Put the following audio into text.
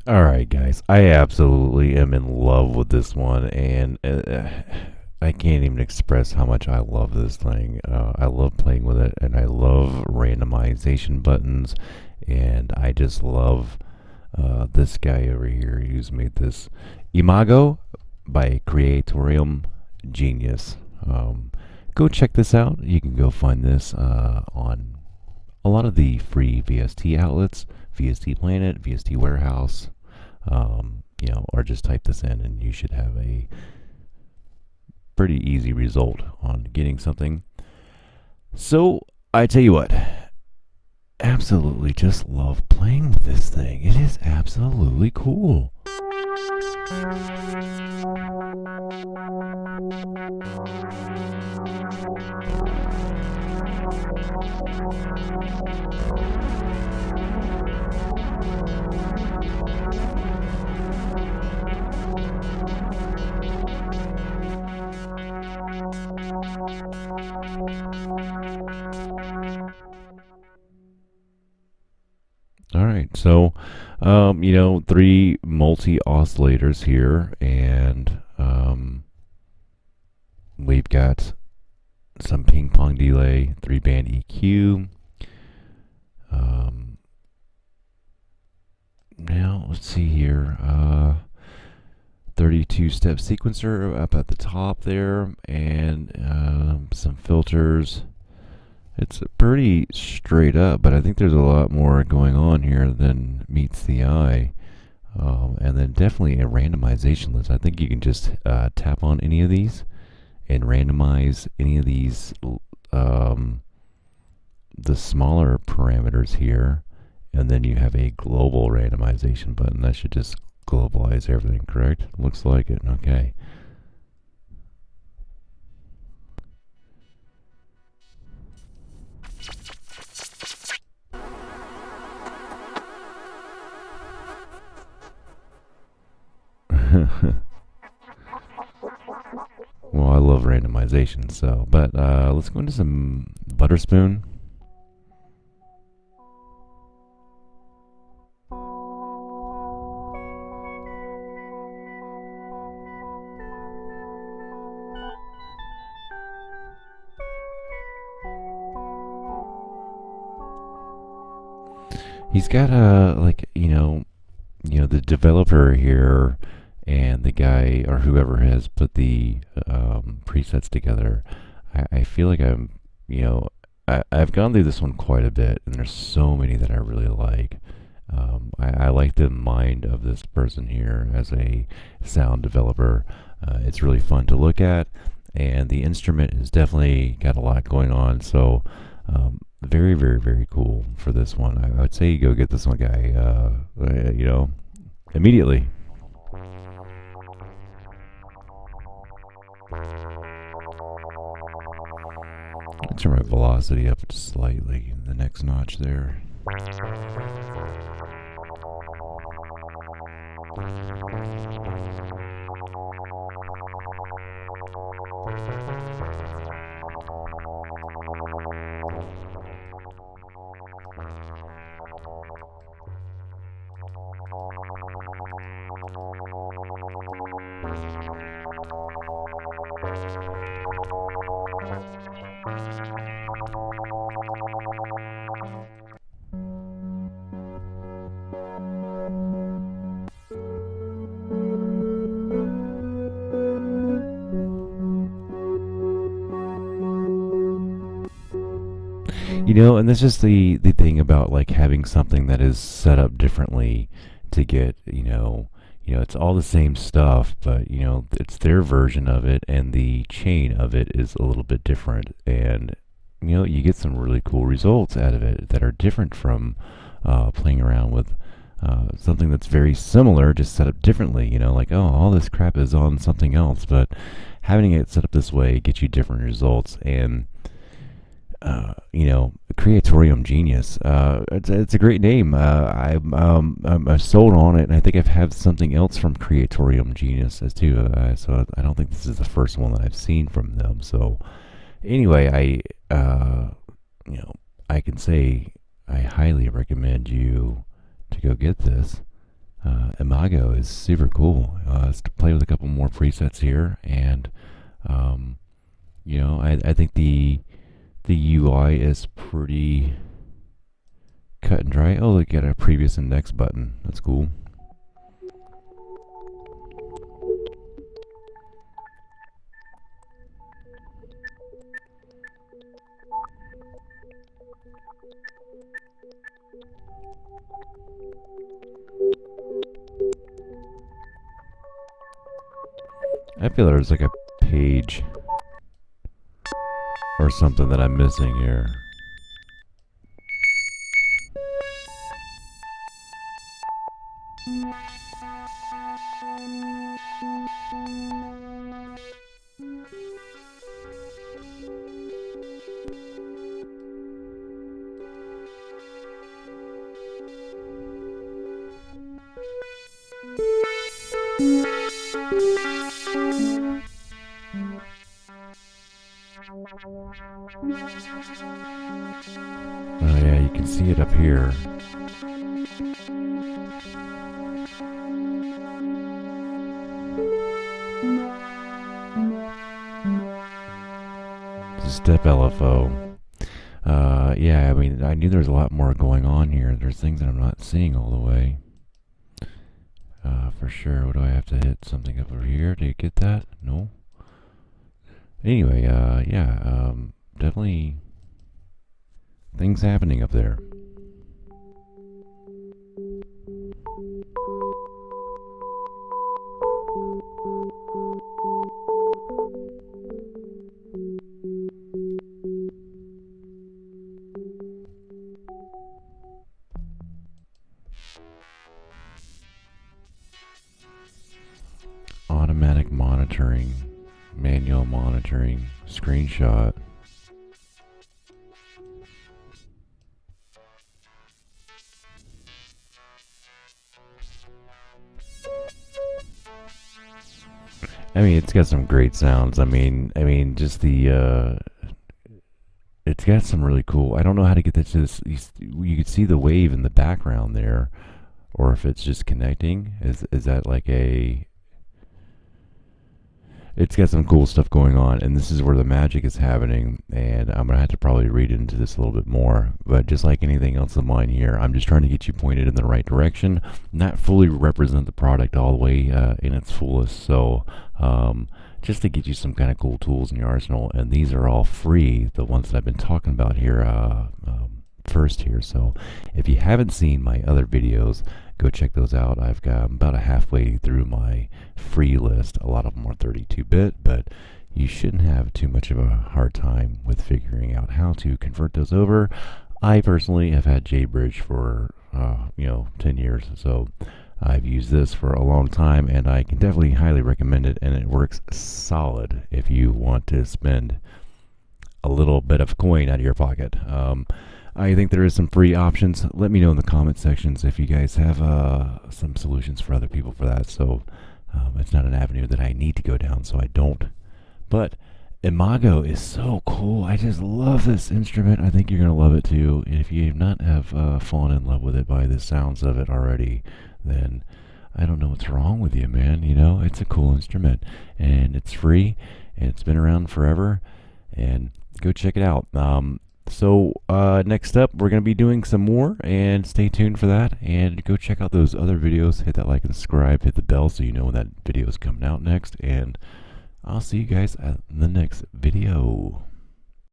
Alright, guys, I absolutely am in love with this one, and I can't even express how much I love this thing. I love playing with it, and I love randomization buttons, and I just love this guy over here who's made this Imago by Creatorum Genius. Go check this out. You can go find this on a lot of the free VST outlets, VST Planet, VST Warehouse, or just type this in and you should have a pretty easy result on getting something. So I tell you what, absolutely just love playing with this thing. It is absolutely cool. Alright, so, 3 multi-oscillators here, and we've got some ping-pong delay, 3-band EQ. Now, let's see here, 32-step sequencer up at the top there, and some filters. It's pretty straight up, but I think there's a lot more going on here than meets the eye. And then definitely a randomization list. I think you can just tap on any of these and randomize any of these, the smaller parameters here. And then you have a global randomization button. That should just globalize everything, correct? Looks like it. Okay. Well, I love randomization, so, but let's go into some butter spoon. He's got the developer here and the guy or whoever has put the presets together. I feel like I've gone through this one quite a bit, and there's so many that I really like. I like the mind of this person here as a sound developer. It's really fun to look at, and the instrument has definitely got a lot going on. So very, very, very cool for this one. I would say you go get this one, guy. Immediately. I'll turn my velocity up just slightly, the next notch there. And that's just the thing about like having something that is set up differently to get, it's all the same stuff, but it's their version of it, and the chain of it is a little bit different, and you get some really cool results out of it that are different from playing around with something that's very similar, just set up differently. Like, oh, all this crap is on something else, but having it set up this way gets you different results. And Creatorium Genius. It's a great name. I'm sold on it, and I think I've had something else from Creatorium Genius as too. So I don't think this is the first one that I've seen from them. So anyway, I can say I highly recommend you to go get this. Imago is super cool. Let's play with a couple more presets here, and um, I think the UI is pretty cut and dry. Oh, look at a previous and next button. That's cool. I feel there's like a page or something that I'm missing here. Oh yeah, you can see it up here. Step LFO. Yeah, I mean, I knew there was a lot more going on here. There's things that I'm not seeing all the way. For sure. What do I have to hit? Something up over here to get that? No. Anyway, yeah, definitely things happening up there. Automatic monitoring, manual monitoring, screenshot. I mean, it's got some great sounds. I mean, just the it's got some really cool. I don't know how to get this to this. You can see the wave in the background there, or if it's just connecting. Is that like a? It's got some cool stuff going on, and this is where the magic is happening, and I'm going to have to probably read into this a little bit more, but just like anything else of mine here, I'm just trying to get you pointed in the right direction, not fully represent the product all the way in its fullest, so just to get you some kind of cool tools in your arsenal, and these are all free, the ones that I've been talking about here first here. So if you haven't seen my other videos, go check those out. I've got about halfway through my free list. A lot of them are 32-bit, but you shouldn't have too much of a hard time with figuring out how to convert those over. I personally have had JBridge for 10 years, so I've used this for a long time, and I can definitely highly recommend it, and it works solid if you want to spend a little bit of coin out of your pocket. I think there is some free options. Let me know in the comment sections if you guys have some solutions for other people for that. So it's not an avenue that I need to go down, so I don't. But Imago is so cool. I just love this instrument. I think you're going to love it too. If you have not fallen in love with it by the sounds of it already, then I don't know what's wrong with you, man. You know, it's a cool instrument, and it's free, and it's been around forever, and go check it out. So next up, we're going to be doing some more, and stay tuned for that, and go check out those other videos. Hit that like and subscribe, hit the bell so you know when that video is coming out next, and I'll see you guys at the next video.